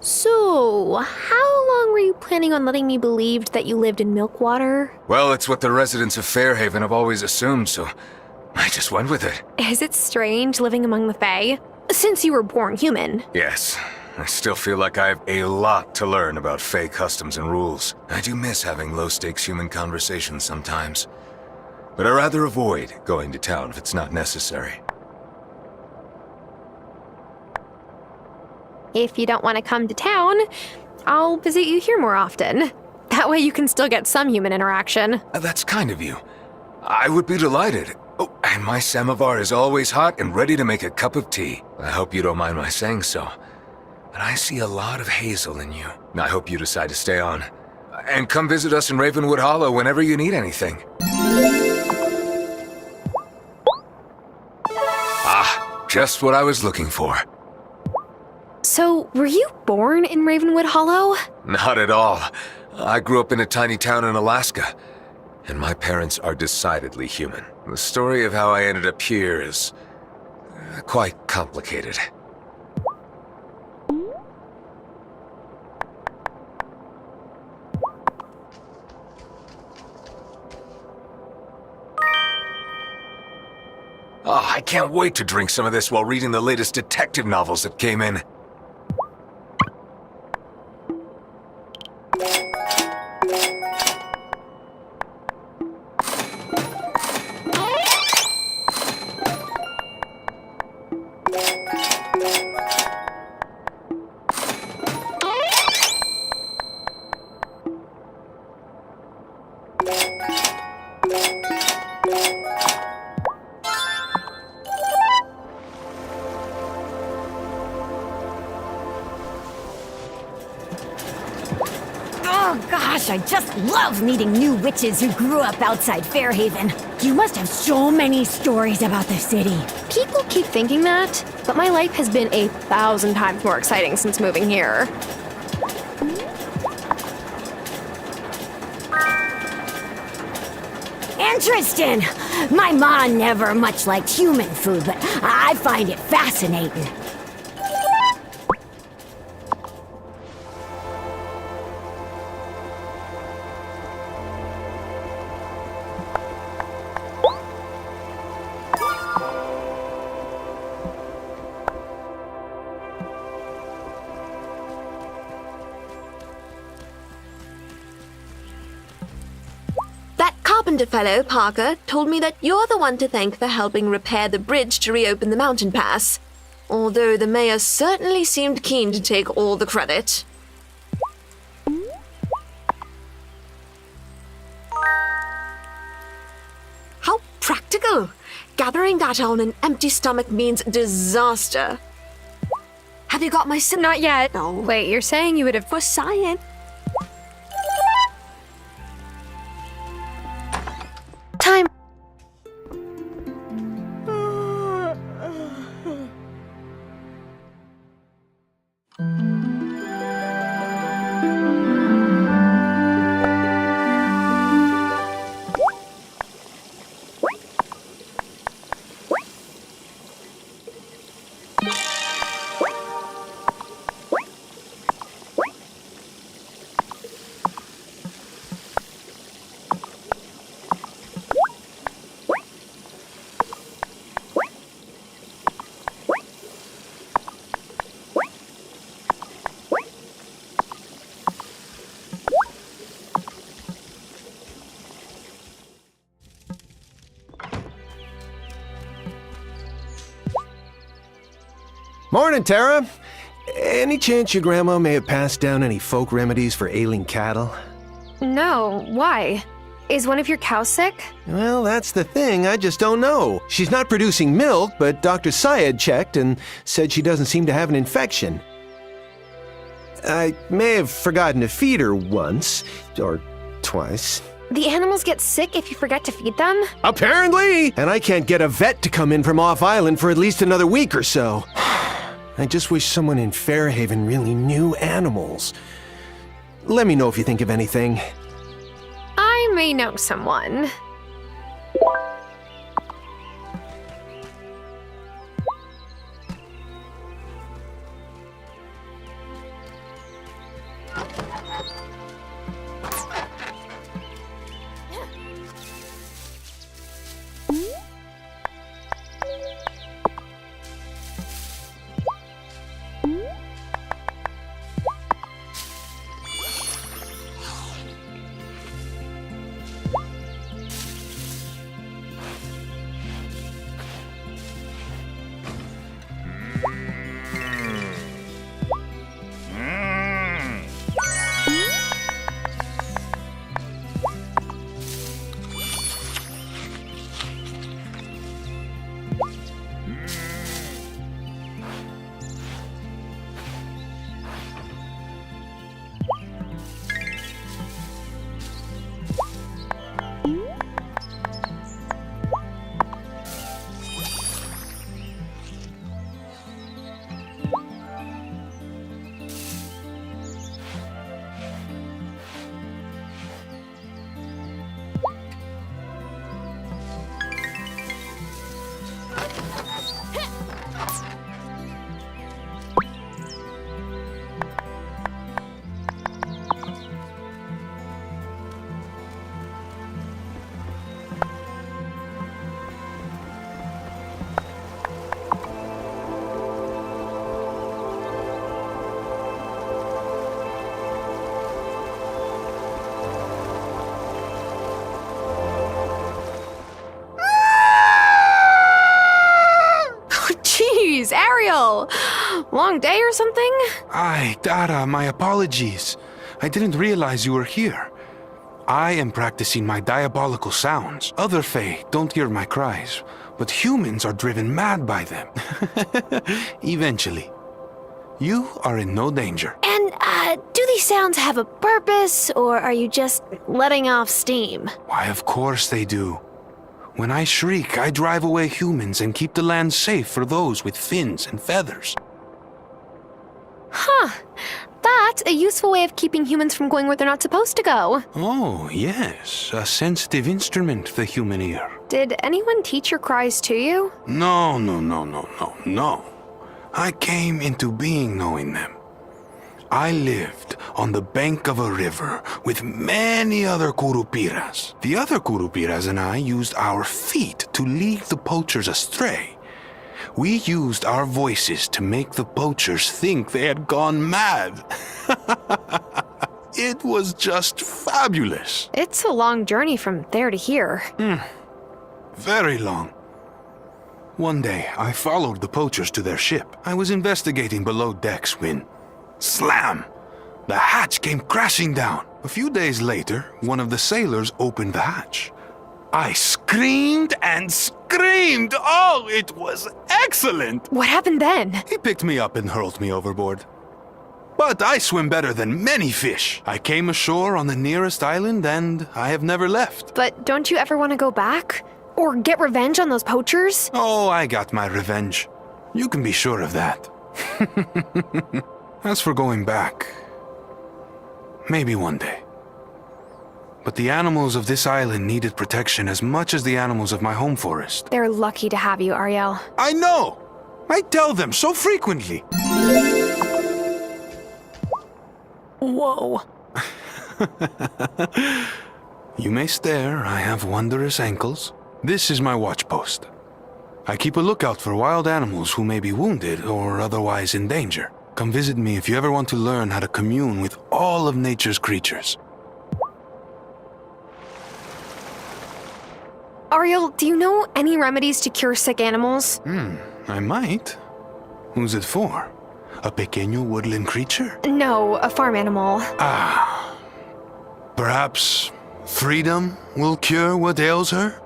So, how long were you planning on letting me believe that you lived in Milkwater? Well, it's what the residents of Fairhaven have always assumed, so I just went with it. Is it strange living among the Fae? Since you were born human. Yes, I still feel like I have a lot to learn about Fae customs and rules. I do miss having low-stakes human conversations sometimes. But I'd rather avoid going to town if it's not necessary. If you don't want to come to town, I'll visit you here more often. That way you can still get some human interaction. That's kind of you. I would be delighted. Oh, and my samovar is always hot and ready to make a cup of tea. I hope you don't mind my saying so. But I see a lot of Hazel in you. I hope you decide to stay on. And come visit us in Ravenwood Hollow whenever you need anything. Ah, just what I was looking for. So, were you born in Ravenwood Hollow? Not at all. I grew up in a tiny town in Alaska, and my parents are decidedly human. The story of how I ended up here is quite complicated. Oh, I can't wait to drink some of this while reading the latest detective novels that came in. Oh gosh, I just love meeting new witches who grew up outside Fairhaven. You must have so many stories about the city. People keep thinking that, but my life has been 1,000 times more exciting since moving here. Interesting. My ma never much liked human food, but I find it fascinating. Carpenter fellow, Parker, told me that you're the one to thank for helping repair the bridge to reopen the mountain pass. Although the mayor certainly seemed keen to take all the credit. How practical! Gathering that on an empty stomach means disaster. Have you got my Not yet. No. Wait, you're saying you would have... For science. Time. Morning, Tara. Any chance your grandma may have passed down any folk remedies for ailing cattle? No, why? Is one of your cows sick? Well, that's the thing, I just don't know. She's not producing milk, but Dr. Syed checked and said she doesn't seem to have an infection. I may have forgotten to feed her once, or twice. The animals get sick if you forget to feed them? Apparently! And I can't get a vet to come in from off-island for at least another week or so. I just wish someone in Fairhaven really knew animals. Let me know if you think of anything. I may know someone. Jeez, Ariel! Long day or something? Aye, Dara, my apologies. I didn't realize you were here. I am practicing my diabolical sounds. Other Fae don't hear my cries, but humans are driven mad by them. Eventually. You are in no danger. And, do these sounds have a purpose, or are you just letting off steam? Why, of course they do. When I shriek, I drive away humans and keep the land safe for those with fins and feathers. Huh. That's a useful way of keeping humans from going where they're not supposed to go. Oh, yes. A sensitive instrument, the human ear. Did anyone teach your cries to you? No. I came into being knowing them. I lived on the bank of a river with many other Curupiras. The other Curupiras and I used our feet to lead the poachers astray. We used our voices to make the poachers think they had gone mad. It was just fabulous. It's a long journey from there to here. Very long. One day, I followed the poachers to their ship. I was investigating below decks when, slam! The hatch came crashing down. A few days later, one of the sailors opened the hatch. I screamed and screamed! Oh, it was excellent! What happened then? He picked me up and hurled me overboard. But I swim better than many fish. I came ashore on the nearest island and I have never left. But don't you ever want to go back? Or get revenge on those poachers? Oh, I got my revenge. You can be sure of that. As for going back, maybe one day. But the animals of this island needed protection as much as the animals of my home forest. They're lucky to have you, Ariel. I know! I tell them so frequently. Whoa. You may stare, I have wondrous ankles. This is my watch post. I keep a lookout for wild animals who may be wounded or otherwise in danger. Come visit me if you ever want to learn how to commune with all of nature's creatures. Ariel, do you know any remedies to cure sick animals? I might. Who's it for? A pequeño woodland creature? No, a farm animal. Perhaps freedom will cure what ails her?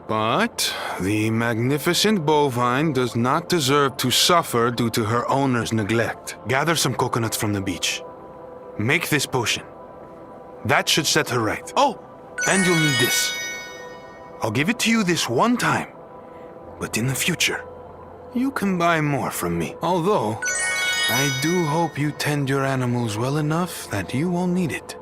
But the magnificent bovine does not deserve to suffer due to her owner's neglect. Gather some coconuts from the beach. Make this potion. That should set her right. Oh, and you'll need this. I'll give it to you this one time. But in the future, you can buy more from me. Although, I do hope you tend your animals well enough that you won't need it.